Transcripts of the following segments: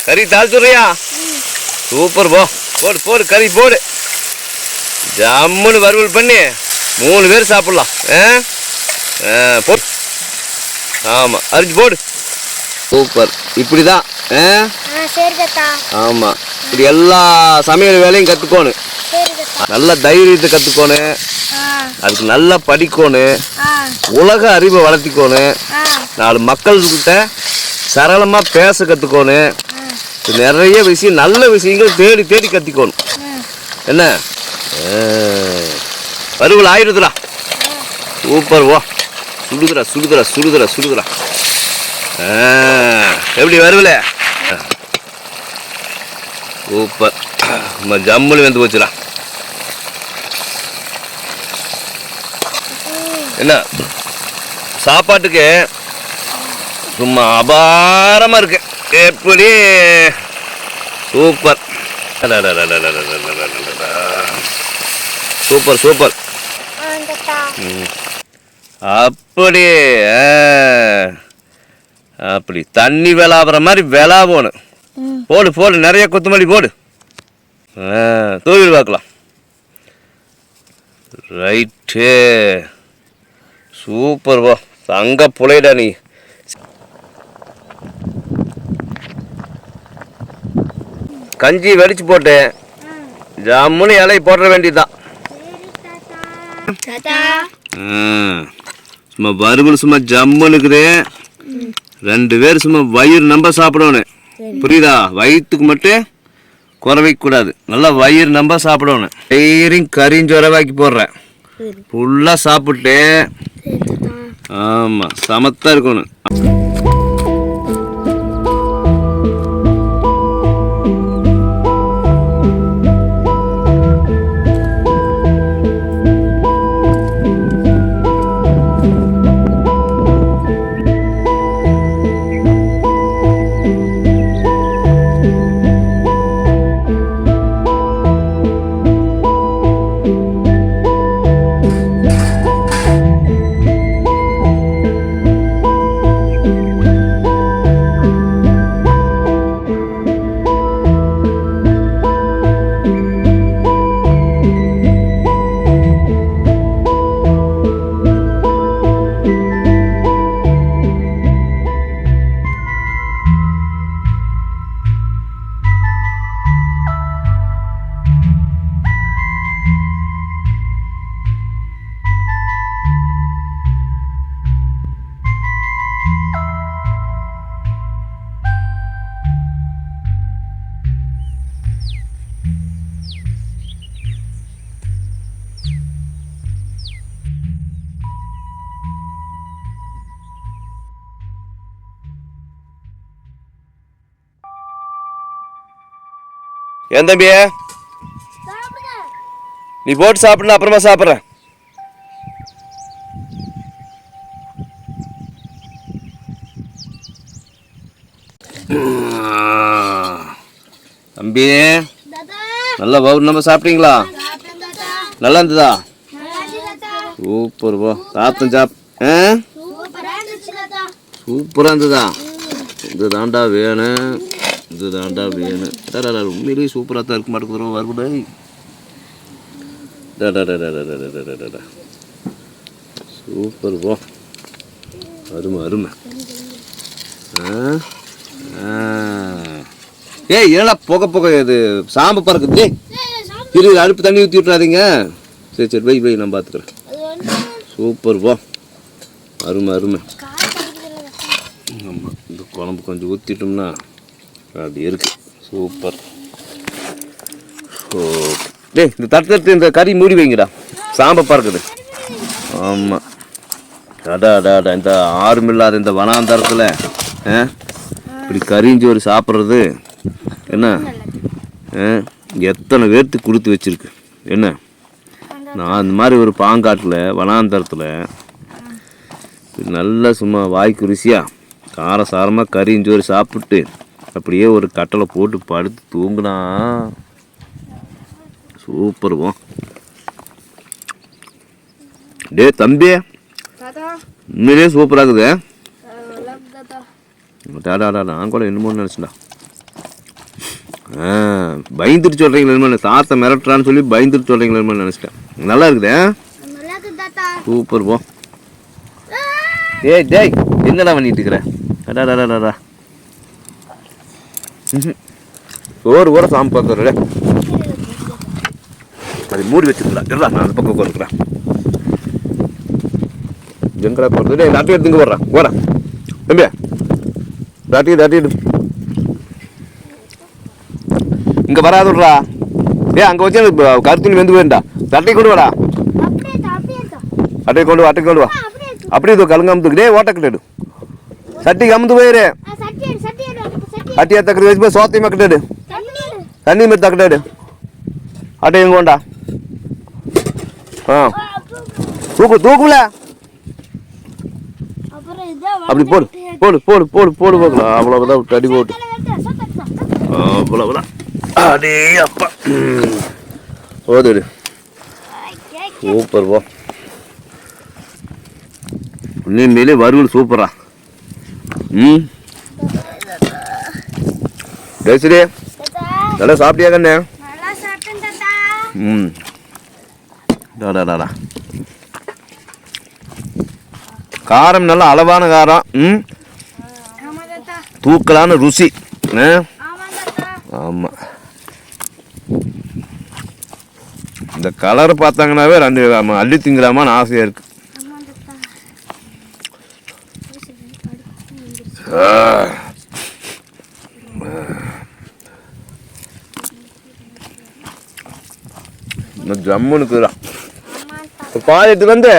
கறி தாழ்த்துறியா? சூப்பர் போ. போடு போடு கறி போடு. ஜம்முன்னு வறுவல் பண்ணி 3 பேர் சாப்பிடலாம். போடு. ஆமாம் அரிஞ்சு போடு. சூப்பர். இப்படிதான். ஆமாம் இப்படி எல்லா சமையல் வேலையும் கற்றுக்கோணும். நல்ல தைரியத்தை கற்றுக்கோணும். அதுக்கு நல்லா படிக்கணும். உலக அறிவை வளர்த்திக்கோணும். 4 மக்கள்கிட்ட சரளமாக பேச கற்றுக்கோணும். நிறைய விஷயம் நல்ல விஷயங்கள் தேடி தேடி கற்றுக்கணும். என்ன வறுவல் ஆயிடுதுடா. சூப்பர். வா சுடுதுடா சுடுதுடா சுடுதுடா சுடுதுடா. எப்படி வறுவல? சூப்பர். ஜம்முன்னு வெந்து போச்சுடா. என்ன சாப்பாட்டுக்கு சும்மா அபாரமாக இருக்கு. எப்படி சூப்பர். Super super. அப்படி அப்படி தண்ணி விளாபுற மாதிரி விளாபோணும். போடு போடு நிறைய கொத்தமல்லி போடு. தூவில் பார்க்கலாம். Right super. வா தங்க புலைடா நீ. கஞ்சி வெடிச்சு போட்டு ஜம்முன்னு இலை போட வேண்டியதுதான். சும்மா வறுவல் சும்மா ஜம்முனுக்குது. 2 பேர் சும்மா வயிறு நம்ப சாப்பிடணும். புரியுதா? வயிற்றுக்கு மட்டும் குறைவைக்கூடாது. நல்லா வயிறு நம்ப சாப்பிடணும். வயிறையும் கறிஞ்சொரவாக்கி போடுறேன். ஃபுல்லாக சாப்பிட்டு ஆமாம் சமத்தாக இருக்கணும். ஏன் தம்பி நீ போட்டு சாப்பிடணும். அப்புறமா சாப்பிட்றேன். தம்பி நல்லா வவுர் நம்ம சாப்பிட்டீங்களா? நல்லா இருந்ததா? சூப்பர். போ சாப்பிட்டேன் சூப்பராக இருந்ததா? இது தாண்டா வேணும். இது தாண்டா வேணும். உண்மையிலேயே சூப்பராக தான் இருக்க மாட்டேங்குது. வருகுடா சூப்பர். போ அருமை அருமை. ஏய் ஏன்னா புகை புகை இது சாம்பு பறக்குது. இரு அடுப்பு தண்ணி ஊற்றி விட்றாதீங்க. சரி சரி வை நான் பார்த்துக்கிறேன். சூப்பர். போ அருமை அருமை. ஆமாம் இந்த குழம்பு கொஞ்சம் ஊற்றிட்டோம்னா அப்படி இருக்கு. சூப்பர். டேய் இந்த தட்டு இந்த கறி மூடி வைங்கடா. சாம்பை பறக்குது. ஆமாம் அடாடா இந்த ஆறுமில்லாத இந்த வனாந்தரத்தில் இப்படி கறிஞ்சோறு சாப்பிட்றது என்ன எத்தனை பேர்த்து கொடுத்து வச்சிருக்கு. என்ன நான் அந்த மாதிரி ஒரு பாங்காட்டில் வனாந்தரத்தில் நல்லா சும்மா வாய்க்கு ருசியாக காரசாரமாக கறிஞ்சோறு சாப்பிட்டு அப்படியே ஒரு கட்டளை போட்டு படுத்து தூங்குனா சூப்பர். போ டே தம்பி உண்மையிலே சூப்பராக இருக்குது. டாடா நான் கூட என்னமோ நினச்சேன்டா. பயந்துட்டு சொல்கிறீங்களே சாத்தை மிரட்டுறான்னு சொல்லி பயந்துட்டு சொல்கிறீங்களே நினச்சிட்டேன். நல்லா இருக்குதே, சூப்பர் போ. டேய் என்னடா பண்ணிட்டு இருக்கிற? அடாடாடாடா ஒரு ஊரை சாமி பார்க்குறே. அது மூடி வச்சுருந்தா இல்லை, நான் அந்த பக்கம் உட்காந்துக்கிறேன். எங்கடா போகிறது? டேய் தட்டி எடுத்துங்க போடுறேன் போகிறேன் தம்பியா, தட்டிடு இங்கே வராதுடா. அங்கே வச்சு கருத்துணி வெந்து போயிருந்தா, தட்டை கொண்டு வாடா, அட்டை கொண்டு வா. அப்படியே இது கலங்காமத்துக்கு டே ஓட்ட கட்டாடு, சட்டி கமுந்து போயிரு. அட்டியா தக்கடி வச்சு போய் சோத்தையுமா கட்டாடு, தண்ணி மாதிரி தக்கட்டாடு. அட்டை எங்க கொண்டா? தூக்குல அப்படி போடு போக்கலாம். அவ்வளவுதான் தடி போட்டு, அவ்வளவுதான். அடே அப்பா போதுடு, சூப்பர் போ. உண்மையிலே வறுவல் சூப்பரா. ஜெயஸ்ரீ நல்லா சாப்பிட்டியா கண்ணே? டாடா காரம் நல்லா அளவான காரம், தூக்கலான ருசி. ஆமா, இந்த கலரை பார்த்தாங்கன்னாவே ரெண்டு அள்ளி திங்கலாமான்னு ஆசையா இருக்கு. ஜம்முனுக்குறா பாயத்து வந்து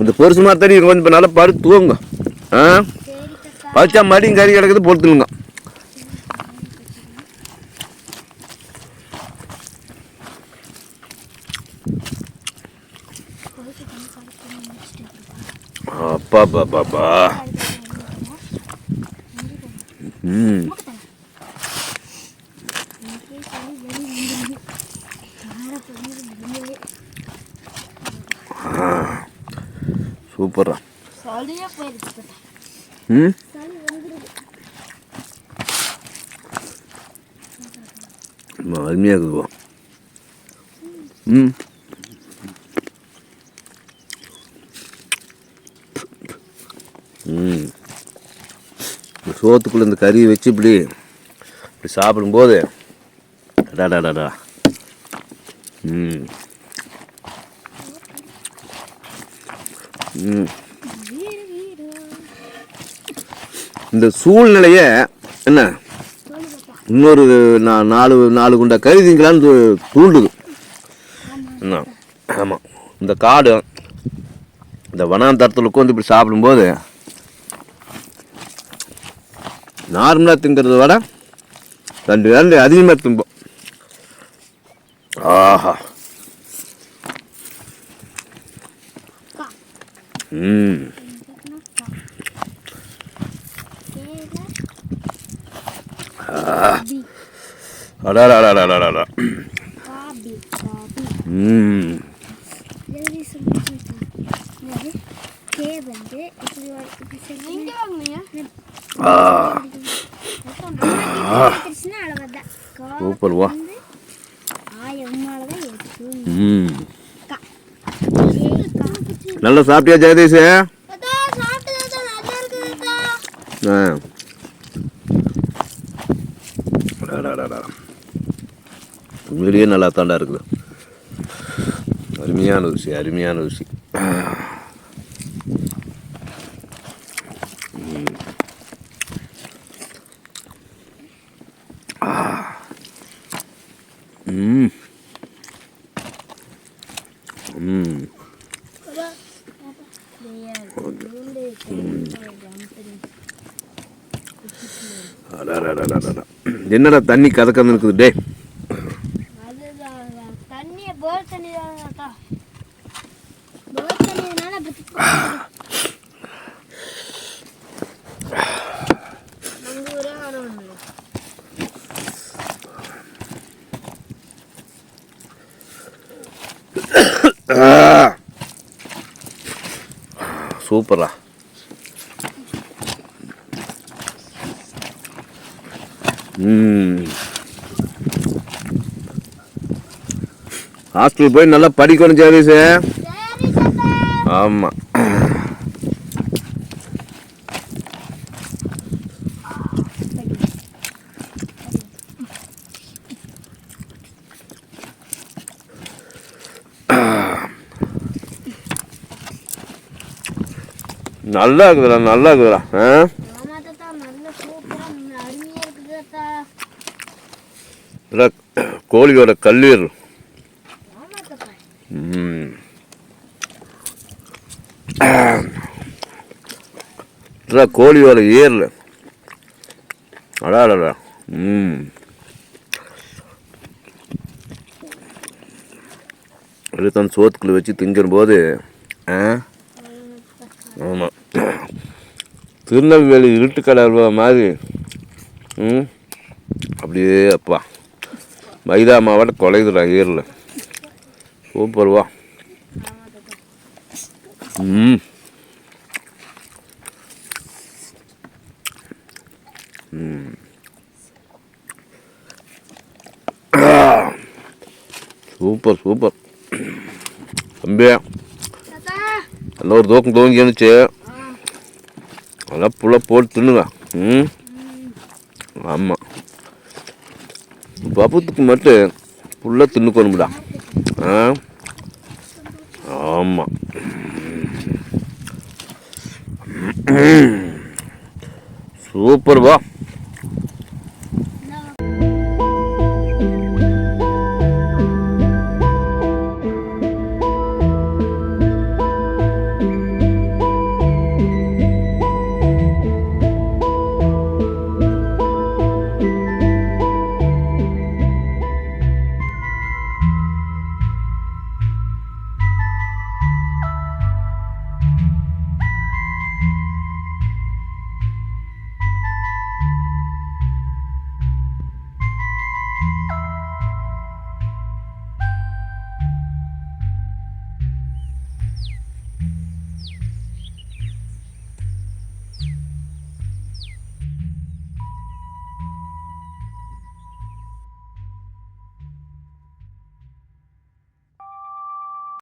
இந்த பெருசு மாதிரி தண்ணி கொஞ்சம் நல்லா படுத்து தூங்க. பச்சா மடியும் கறி கிடக்குது பொறுத்துனுங்க. அப்பா பாப்பா சூப்பரா. அருமையாக இருக்குதுவா. சோத்துக்குள்ள இந்த கறியை வச்சு இப்படி சாப்பிடும்போது டாடாடாடா. இந்த சூழ்நிலைய என்ன இன்னொரு நாலு குண்டா கறி திங்கலான்னு தூண்டுது. ஆமாம், இந்த காடு இந்த வனாந்தரத்தில் உட்காந்து இப்படி சாப்பிடும்போது நார்மலாக திங்கிறத விட ரெண்டு அதிகமாக திம்போம். ஆஹா, அடாடாடாடாடா. சூப்பர் வா. நல்லா சாப்பிட்டியா ஜெகதீஷ்? உண்மையிலேயே நல்லா தாண்டா இருக்குது. அருமையான ருசி. என்னடா தண்ணி கதக்கன்னு இருக்குது டே? சூப்பரா. ஹாஸ்டல் போய் நல்லா படிக்கணும் ஜெகதீஷ். ஆமாம். நல்லா இருக்குதுடா, நல்லா இருக்குதுடா. கோழியோட கல்லீர். கோழியோட ஏர்ல அடாடா. அதுதான் சோத்துக்குள்ள வச்சு திங்கிற போது. ஆமாம், திருநெல்வேலி இருட்டுக்கடை மாதிரி. அப்படியே அப்பா மைதா மாவோட குலையுதுடா ஏரில். சூப்பர்வா. சூப்பர் சூப்பர் தம்பி. நல்ல ஒரு தூக்கம் தூங்கி இருந்துச்சு. நல்லா புள்ள போட்டு தின்னுங்க. ஆமாம், பப்புத்துக்கு மட்டும் ஃபுல்லாக தின்னுக்கணும்டா. ஆமாம். சூப்பர் வா.